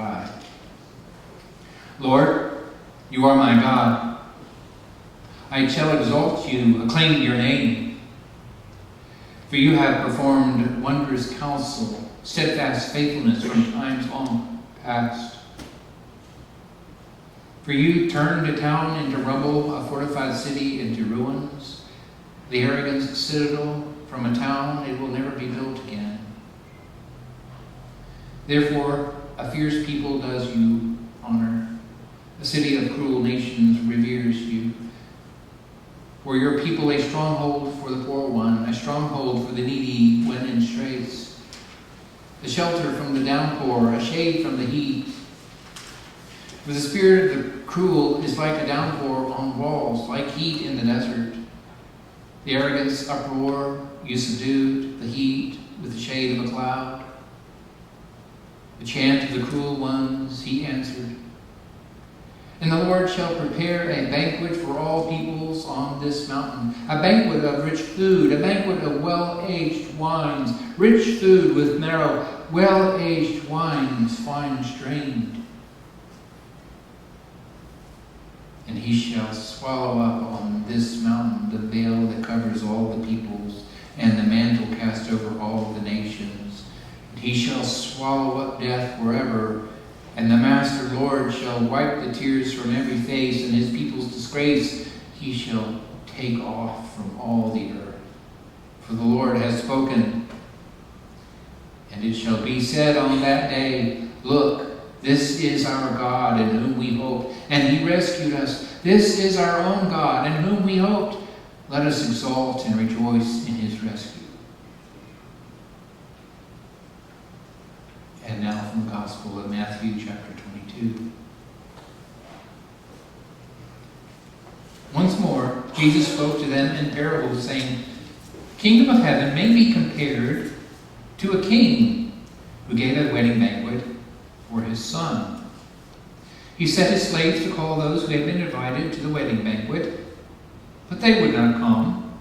cry. Lord, you are my God. I shall exalt you, acclaim your name. For you have performed wondrous counsel, steadfast faithfulness from times long past. For you turned a town into rubble, a fortified city into ruins. The arrogant citadel from a town, it will never be built again. Therefore, a fierce people does you honor. A city of cruel nations reveres you. For your people a stronghold for the poor one, a stronghold for the needy when in straits. A shelter from the downpour, a shade from the heat. For the spirit of the cruel is like a downpour on walls, like heat in the desert. The arrogance uproar you subdued, the heat with the shade of a cloud. The chant of the cruel ones he answered. And the Lord shall prepare a banquet for all peoples on this mountain, a banquet of rich food, a banquet of well-aged wines, rich food with marrow, well-aged wines, fine strained. And he shall swallow up on this mountain the veil that covers all the peoples, and the mantle cast over all the nations. And he shall swallow up death forever, and the Master Lord shall wipe the tears from every face, and his people's disgrace he shall take off from all the earth. For the Lord has spoken, and it shall be said on that day, look, this is our God in whom we hoped, and he rescued us. This is our own God in whom we hoped. Let us exalt and rejoice in his rescue. And now from the Gospel of Matthew, chapter 22. Once more, Jesus spoke to them in parables, saying, Kingdom of heaven may be compared to a king who gave a wedding banquet for his son. He set his slaves to call those who had been invited to the wedding banquet, but they would not come.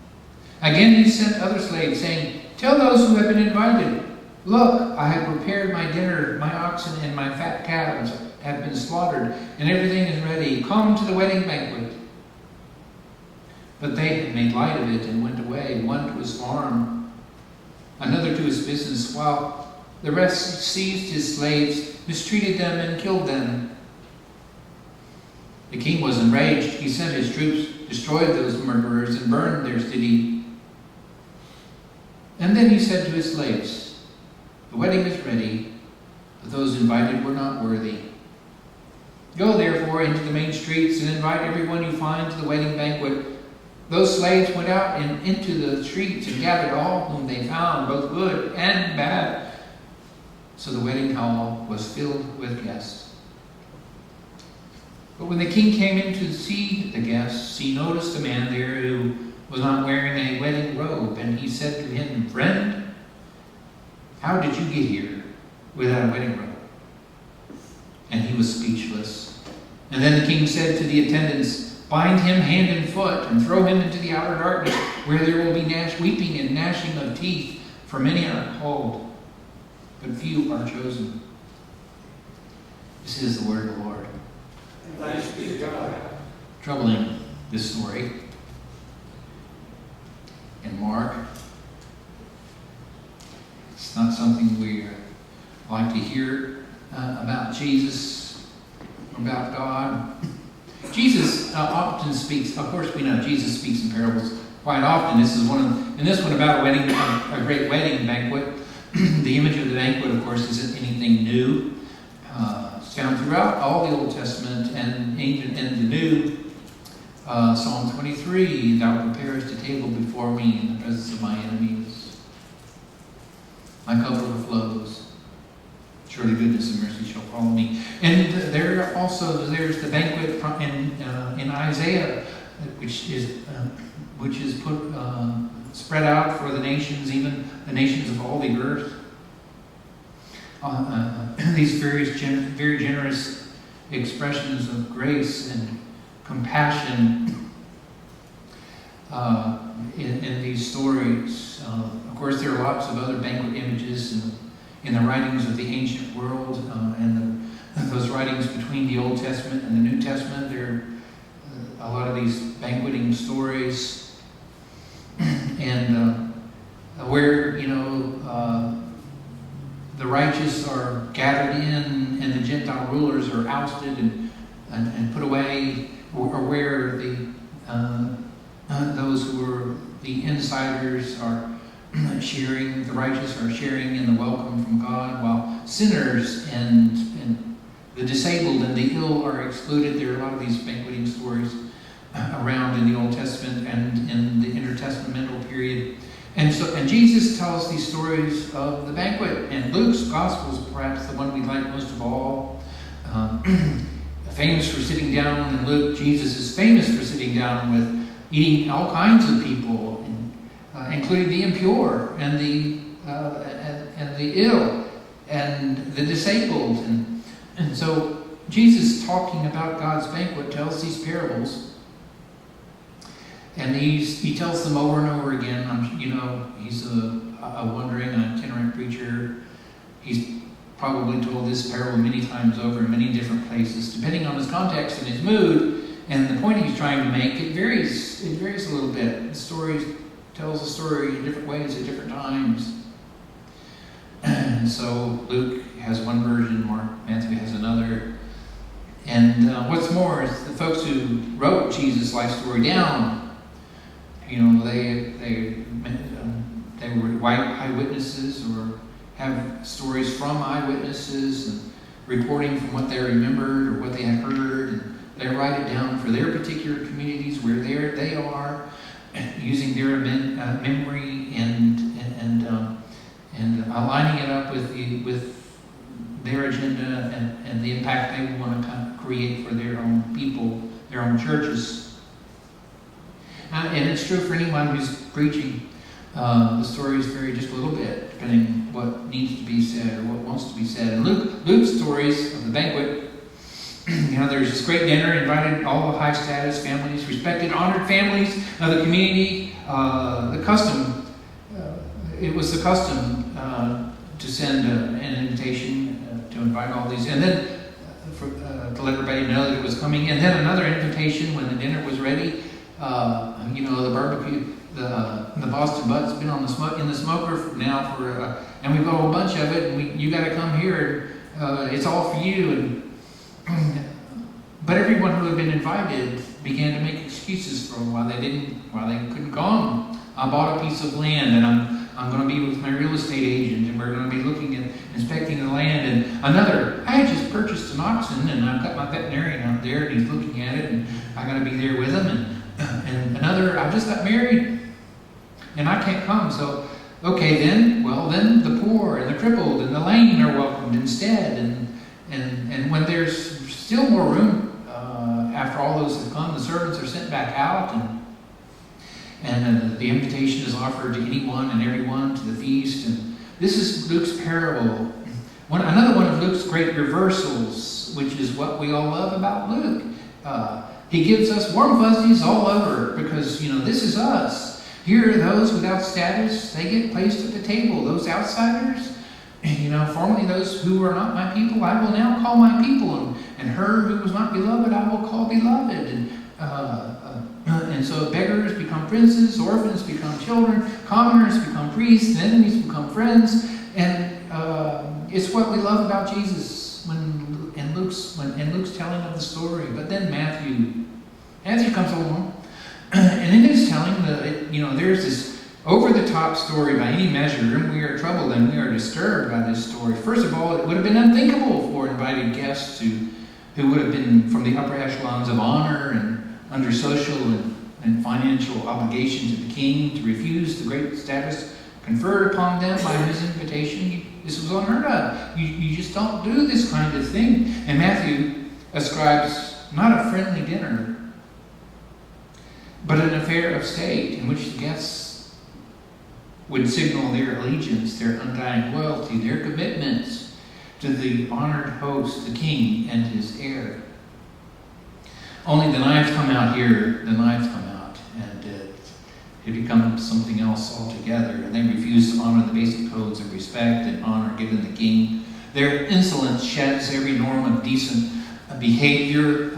Again he sent other slaves, saying, Tell those who have been invited, Look, I have prepared my dinner, my oxen and my fat calves have been slaughtered, and everything is ready. Come to the wedding banquet. But they had made light of it and went away, one to his farm, another to his business, while the rest seized his slaves, mistreated them, and killed them. The king was enraged. He sent his troops, destroyed those murderers, and burned their city. And then he said to his slaves, The wedding is ready, but those invited were not worthy. Go therefore into the main streets and invite everyone you find to the wedding banquet. Those slaves went out into the streets and gathered all whom they found, both good and bad. So the wedding hall was filled with guests. But when the king came in to see the guests, he noticed a man there who was not wearing a wedding robe, and he said to him, Friend, how did you get here without a wedding robe? And he was speechless. And then the king said to the attendants, Bind him hand and foot and throw him into the outer darkness, where there will be weeping and gnashing of teeth, for many are called, but few are chosen. This is the word of the Lord. Thanks be to God. Troubling, this story. In Mark, it's not something we like to hear about Jesus, about God. Jesus often speaks, of course we know Jesus speaks in parables quite often. This is in this one about a wedding, a great wedding banquet. The image of the banquet, of course, isn't anything new. It's found throughout all the Old Testament and ancient and the New. Psalm 23, Thou preparest a table before me in the presence of my enemies. My cup overflows. Surely goodness and mercy shall follow me. And there's the banquet in Isaiah, which is put spread out for the nations, even the nations of all the earth. These very generous expressions of grace and compassion in these stories. Of course, there are lots of other banquet images in the writings of the ancient world, and those writings between the Old Testament and the New Testament. There are a lot of these banqueting stories, and where the righteous are gathered in, and the Gentile rulers are ousted and put away, or where those who are the insiders are sharing, the righteous are sharing in the welcome from God, while sinners and the disabled and the ill are excluded. There are a lot of these banqueting stories around in the Old Testament and in the intertestamental period. And Jesus tells these stories of the banquet, and Luke's gospel is perhaps the one we like most of all. Famous for sitting down in Luke, Jesus is famous for sitting down with eating all kinds of people, including the impure and the ill and the disabled. And so Jesus, talking about God's banquet, tells these parables. And he tells them over and over again. He's a wandering, itinerant preacher. He's probably told this parable many times over in many different places, depending on his context and his mood and the point he's trying to make. It varies a little bit. The story tells the story in different ways at different times. And so Luke has one version, Matthew has another. And what's more is the folks who wrote Jesus' life story down, they were white eyewitnesses, or have stories from eyewitnesses and reporting from what they remembered or what they had heard, and they write it down for their particular communities where they are, using their memory and aligning it up with their agenda and the impact they want to kind of create for their own people, their own churches. And it's true for anyone who's preaching. The stories vary just a little bit, depending what needs to be said or what wants to be said. And Luke's stories of the banquet, there's this great dinner, invited all the high status families, respected, honored families of the community. It was the custom to send an invitation to invite all these, and then to let everybody know that it was coming. And then another invitation when the dinner was ready. The barbecue, the Boston butt's been in the smoker now and we've got a whole bunch of it, and you got to come here. It's all for you. But everyone who had been invited began to make excuses for why they couldn't come. I bought a piece of land, and I'm going to be with my real estate agent, and we're going to be looking at inspecting the land. And another, I had just purchased an oxen, and I've got my veterinarian out there, and he's looking at it, and I got to be there with him. And another, I just got married, and I can't come. So, okay, then the poor and the crippled and the lame are welcomed instead. And when there's still more room after all those have come, the servants are sent back out, and the invitation is offered to anyone and everyone to the feast. And this is Luke's parable. Another one of Luke's great reversals, which is what we all love about Luke. He gives us warm fuzzies all over, because, this is us. Here are those without status. They get placed at the table. Those outsiders, formerly those who are not my people, I will now call my people. And her who was not beloved, I will call beloved. And so beggars become princes, orphans become children, commoners become priests, and enemies become friends. And it's what we love about Jesus in Luke's telling of the story. But then Matthew comes along, and in his telling, there's this over-the-top story by any measure, and we are troubled and we are disturbed by this story. First of all, it would have been unthinkable for invited guests who would have been from the upper echelons of honor and under social and financial obligations of the king to refuse the great status conferred upon them by his invitation. This was unheard of. You just don't do this kind of thing. And Matthew ascribes not a friendly dinner, but an affair of state in which the guests would signal their allegiance, their undying loyalty, their commitments to the honored host, the king, and his heir. Only the knives come out, and it becomes something else altogether. And they refuse to honor the basic codes of respect and honor given the king. Their insolence sheds every norm of decent behavior.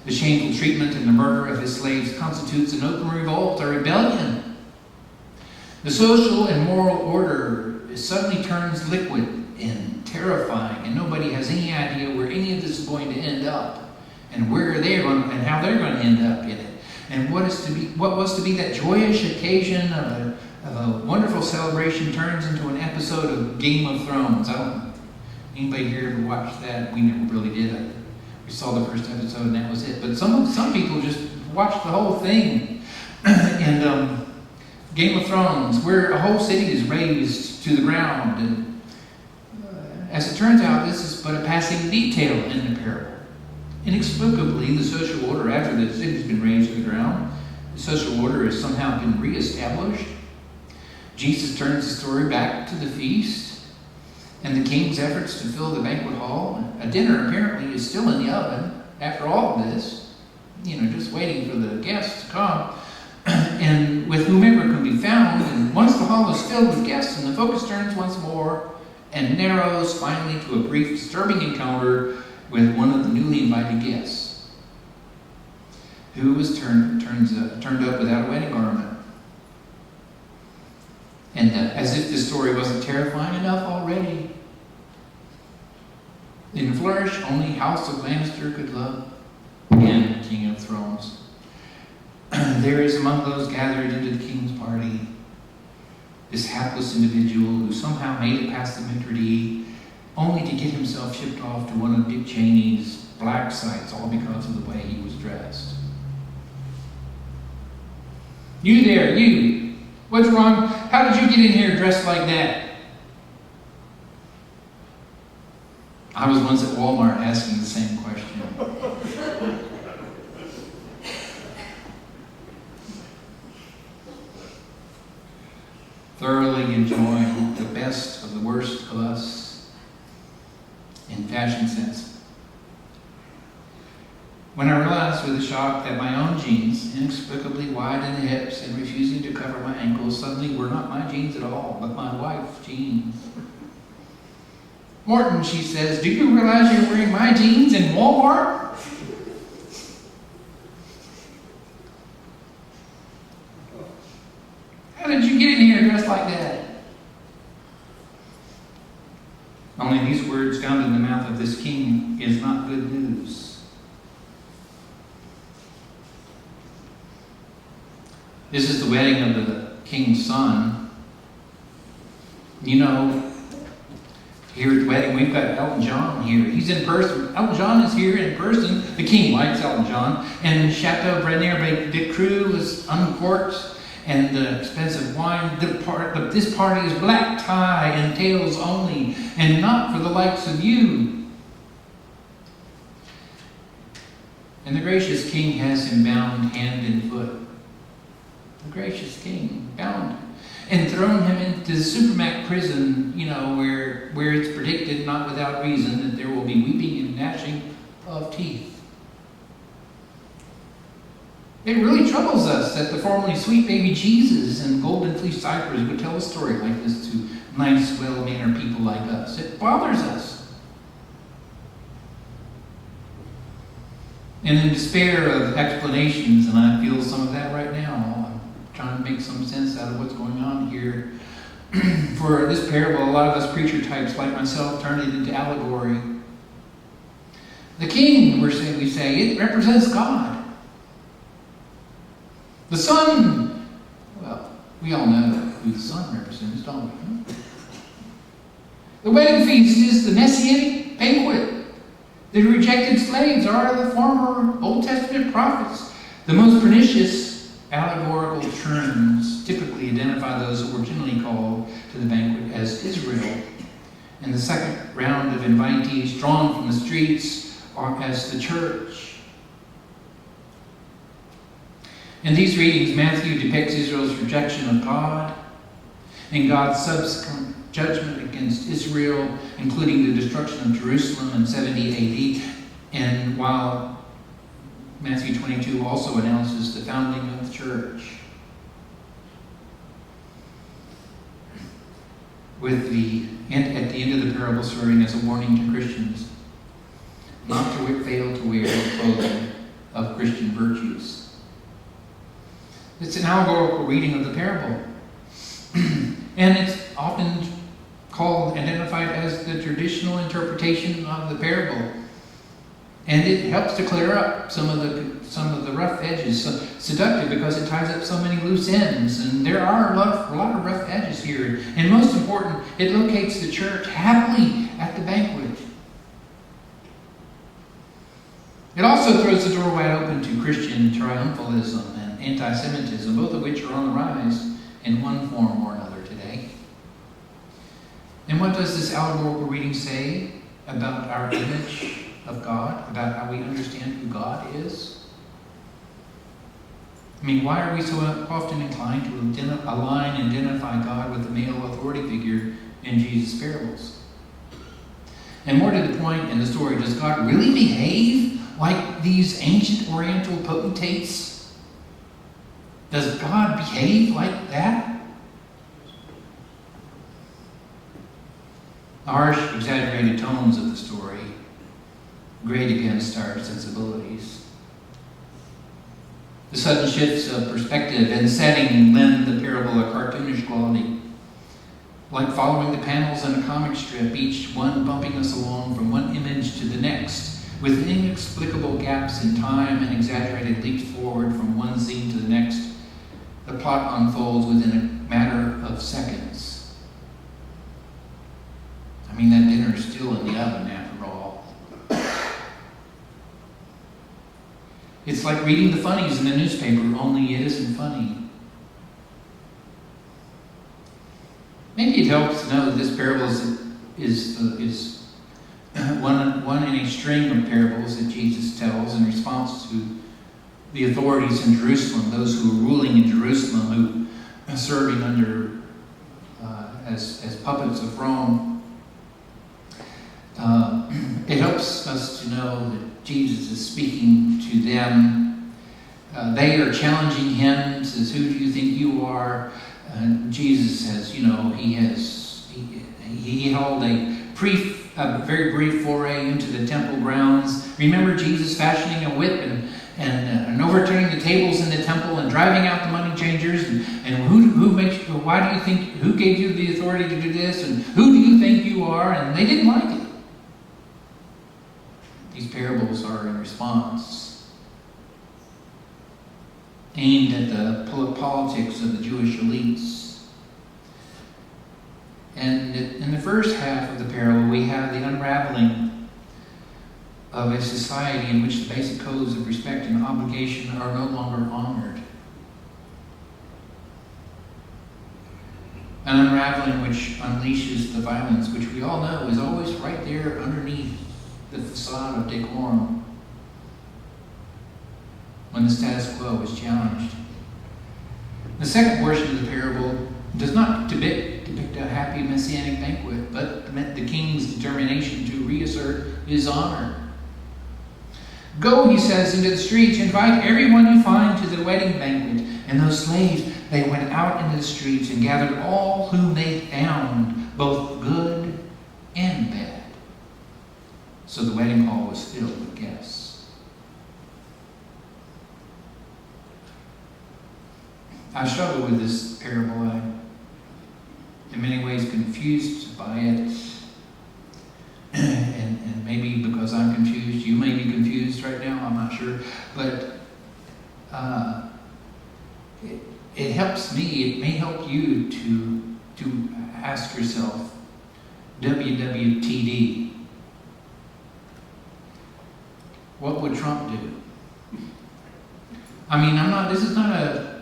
The shameful treatment and the murder of his slaves constitutes an open revolt, a rebellion. The social and moral order suddenly turns liquid and terrifying, and nobody has any idea where any of this is going to end up, and where they're going, and how they're going to end up in it. And what was to be that joyous occasion of a wonderful celebration turns into an episode of Game of Thrones. I don't know. Anybody here ever watched that? We never really did. We saw the first episode and that was it. But some people just watched the whole thing. And Game of Thrones, where a whole city is razed to the ground. And as it turns out, this is but a passing detail in the parable. Inexplicably, the social order, after the city's been razed to the ground, the social order has somehow been reestablished. Jesus turns the story back to the feast and the king's efforts to fill the banquet hall. A dinner apparently is still in the oven after all of this, just waiting for the guests to come, and with whomever can be found. And once the hall is filled with guests, and the focus turns once more and narrows finally to a brief, disturbing encounter with one of the newly invited guests, who was turned up without a wedding garment. And as if this story wasn't terrifying enough already, in flourish only House of Lannister could love, again, King of Thrones. There is among those gathered into the king's party this hapless individual who somehow made it past the maître d', only to get himself shipped off to one of Dick Cheney's black sites, all because of the way he was dressed. You there, you! What's wrong? How did you get in here dressed like that? I was once at Walmart asking the same question. Thoroughly enjoying the best of the worst of us in fashion sense. When I realized with a shock that my own jeans, inexplicably wide in the hips and refusing to cover my ankles, suddenly were not my jeans at all, but my wife's jeans. Morton, she says, do you realize you're wearing my jeans in Walmart? How did you get in here dressed like that? Only these words found in the mouth of this king is not good news. This is the wedding of the king's son. Here at the wedding, we've got Elton John here. He's in person. Elton John is here in person. The king likes Elton John. And Chateau Brenier de Cru is uncorked, and the expensive wine. But this party is black tie and tails only, and not for the likes of you. And the gracious king has him bound hand and foot. The gracious king bound him and thrown him into the Supermax prison, where it's predicted, not without reason, that there will be weeping and gnashing of teeth. It really troubles us that the formerly sweet baby Jesus and golden fleece Cypress would tell a story like this to nice, well-mannered people like us. It bothers us. And in despair of explanations, and I feel some of that right now, I'm trying to make some sense out of what's going on here. For this parable, a lot of us preacher types like myself turn it into allegory. The king, we say, it represents God. The Son, well, we all know who the Son represents, don't we? The wedding feast is the Messianic banquet. The rejected slaves are the former Old Testament prophets. The most pernicious allegorical terms typically identify those who were generally called to the banquet as Israel. And the second round of invitees drawn from the streets are as the church. In these readings, Matthew depicts Israel's rejection of God and God's subsequent judgment against Israel, including the destruction of Jerusalem in 70 AD, and while Matthew 22 also announces the founding of the church. at the end of the parable serving as a warning to Christians not to fail to wear the clothing of Christian virtues. It's an allegorical reading of the parable. And it's often identified as the traditional interpretation of the parable. And it helps to clear up some of the rough edges. So seductive because it ties up so many loose ends. And there are a lot of rough edges here. And most important, it locates the church happily at the banquet. It also throws the door wide open to Christian triumphalism and anti-Semitism, both of which are on the rise in one form or another today. And what does this allegorical reading say about our image of God, about how we understand who God is? I mean, why are we so often inclined to identify God with the male authority figure in Jesus' parables? And more to the point in the story, does God really behave like these ancient Oriental potentates? Does God behave like that? The harsh, exaggerated tones of the story grate against our sensibilities. The sudden shifts of perspective and setting lend the parable a cartoonish quality, like following the panels in a comic strip, each one bumping us along from one image to the next, with inexplicable gaps in time and exaggerated leaps forward from one scene to the next. The plot unfolds within a matter of seconds. I mean, that dinner's still in the oven after all. It's like reading the funnies in the newspaper, only it isn't funny. Maybe it helps to know that this parable is one in a string of parables that Jesus tells in response to the authorities in Jerusalem, those who were ruling in Jerusalem, who are serving under as puppets of Rome. It helps us to know that Jesus is speaking to them. They are challenging him, says, "Who do you think you are?" Jesus says, he held a very brief foray into the temple grounds. Remember Jesus fashioning a whip and overturning the tables in the temple and driving out the money changers, and who gave you the authority to do this, and who do you think you are? And they didn't like it. These parables are in response, aimed at the politics of the Jewish elites. And in the first half of the parable, we have the unraveling of a society in which the basic codes of respect and obligation are no longer honored. An unraveling which unleashes the violence, which we all know is always right there underneath the facade of decorum when the status quo is challenged. The second portion of the parable does not depict a happy messianic banquet, but the king's determination to reassert his honor. "Go," he says, "into the streets, invite everyone you find to the wedding banquet." And those slaves, they went out into the streets and gathered all whom they found, both good and bad. So the wedding hall was filled with guests. I struggle with this parable. I'm in many ways confused by it. And maybe because I'm confused, you may be confused right now, I'm not sure. But it helps me, it may help you to ask yourself, WWTD, what would Trump do? I mean, this is not a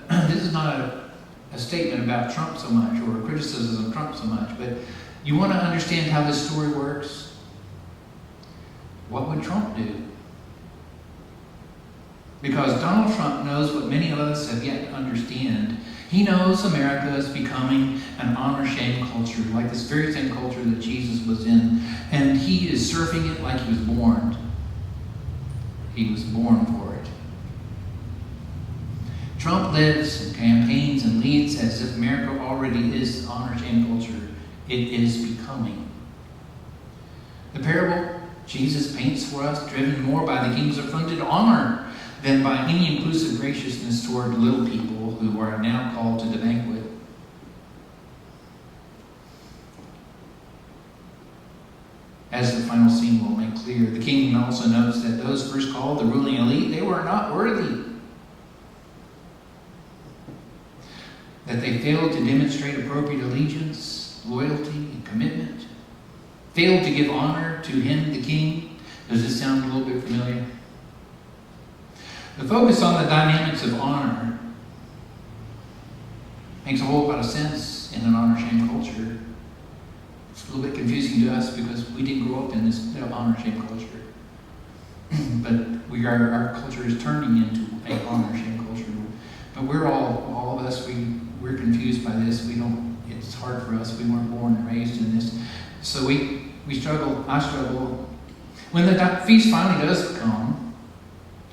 statement about Trump so much, or a criticism of Trump so much, but you want to understand how this story works? What would Trump do? Because Donald Trump knows what many of us have yet to understand. He knows America is becoming an honor-shame culture, like this very same culture that Jesus was in, and he is surfing it like he was born. He was born for it. Trump lives and campaigns and leads as if America already is honor-shame culture it is becoming. The parable Jesus paints for us, driven more by the king's affronted honor than by any inclusive graciousness toward little people who are now called to the banquet. As the final scene will make clear, the king also notes that those first called, the ruling elite, they were not worthy. That they failed to demonstrate appropriate allegiance, loyalty, and commitment. Failed to give honor to him, the king. Does this sound a little bit familiar? The focus on the dynamics of honor makes a whole lot of sense in an honor-shame culture. It's a little bit confusing to us because we didn't grow up in this honor-shame culture. But our culture is turning into an honor-shame culture. But we're all of us, we're confused by this. It's hard for us. We weren't born and raised in this. So we struggle, I struggle. When the feast finally does come,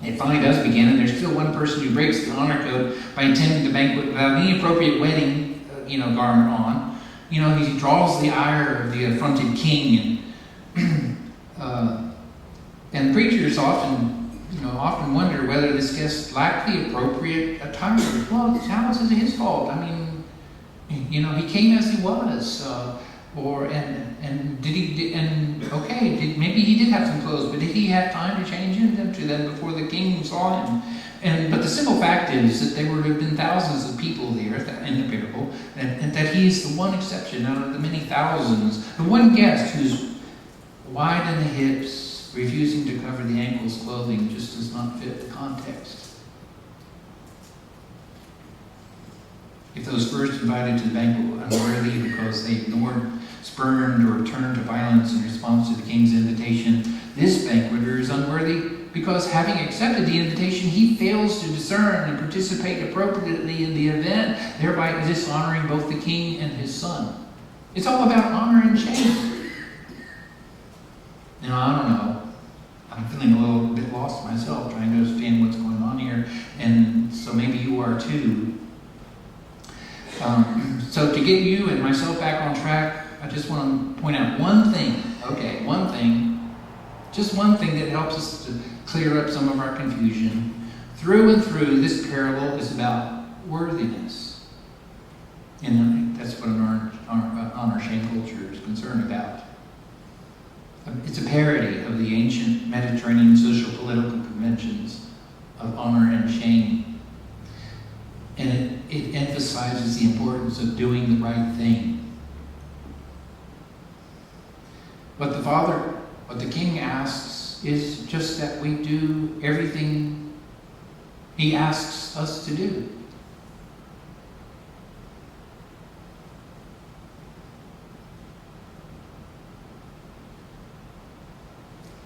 it finally does begin, and there's still one person who breaks the honor code by attending the banquet without any appropriate wedding, garment on. He draws the ire of the affronted king, and preachers often wonder whether this guest lacked the appropriate attire. Well, how is it his fault? I mean, he came as he was. Maybe he did have some clothes, but did he have time to change into them before the king saw him? But the simple fact is that there would have been thousands of people there in the parable, and that he's the one exception out of the many thousands, the one guest who's wide in the hips, refusing to cover the ankles. Clothing just does not fit the context. If those first invited to the banquet were unworthy because they ignored, spurned, or turned to violence in response to the king's invitation, this banqueter is unworthy because, having accepted the invitation, he fails to discern and participate appropriately in the event, thereby dishonoring both the king and his son. It's all about honor and shame. Now, I don't know. I'm feeling a little bit lost myself, trying to understand what's going on here, and so maybe you are too. So to get you and myself back on track, I just want to point out one thing. Okay, one thing. Just one thing that helps us to clear up some of our confusion. Through and through, this parable is about worthiness. And that's what an honor-shame culture is concerned about. It's a parody of the ancient Mediterranean social political conventions of honor and shame. And it emphasizes the importance of doing the right thing. What the king asks is just that we do everything he asks us to do.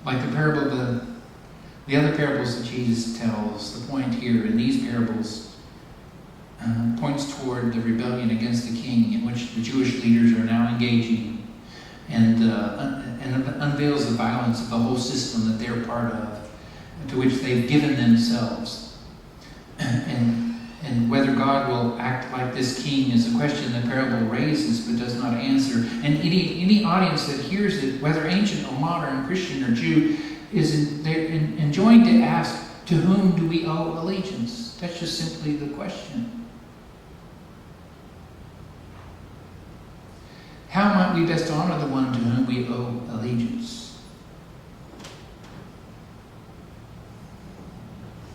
Like the parable, the other parables that Jesus tells, the point here in these parables points toward the rebellion against the king, in which the Jewish leaders are now engaging, and unveils the violence of the whole system that they're part of, to which they've given themselves. And whether God will act like this king is a question the parable raises but does not answer. And any audience that hears it, whether ancient or modern, Christian or Jew, is enjoined to ask, to whom do we owe allegiance? That's just simply the question. How might we best honor the one to whom we owe allegiance?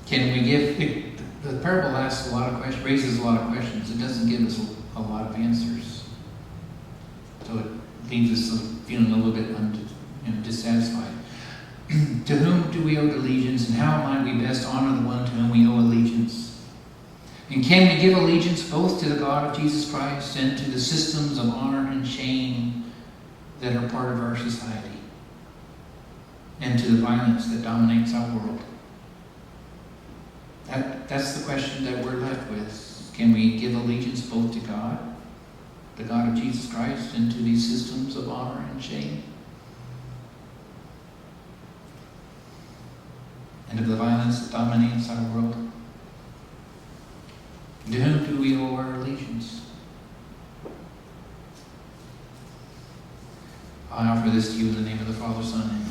Can we give... The parable asks a lot of questions, raises a lot of questions. It doesn't give us a lot of answers. So it leaves us feeling a little bit dissatisfied. To whom do we owe allegiance, and how might we best honor the one to whom we owe allegiance? And can we give allegiance both to the God of Jesus Christ and to the systems of honor and shame that are part of our society, and to the violence that dominates our world? That's the question that we're left with. Can we give allegiance both to God, the God of Jesus Christ, and to these systems of honor and shame, and of the violence that dominates our world? To whom do we owe our allegiance? this to you in the name of the Father, Son,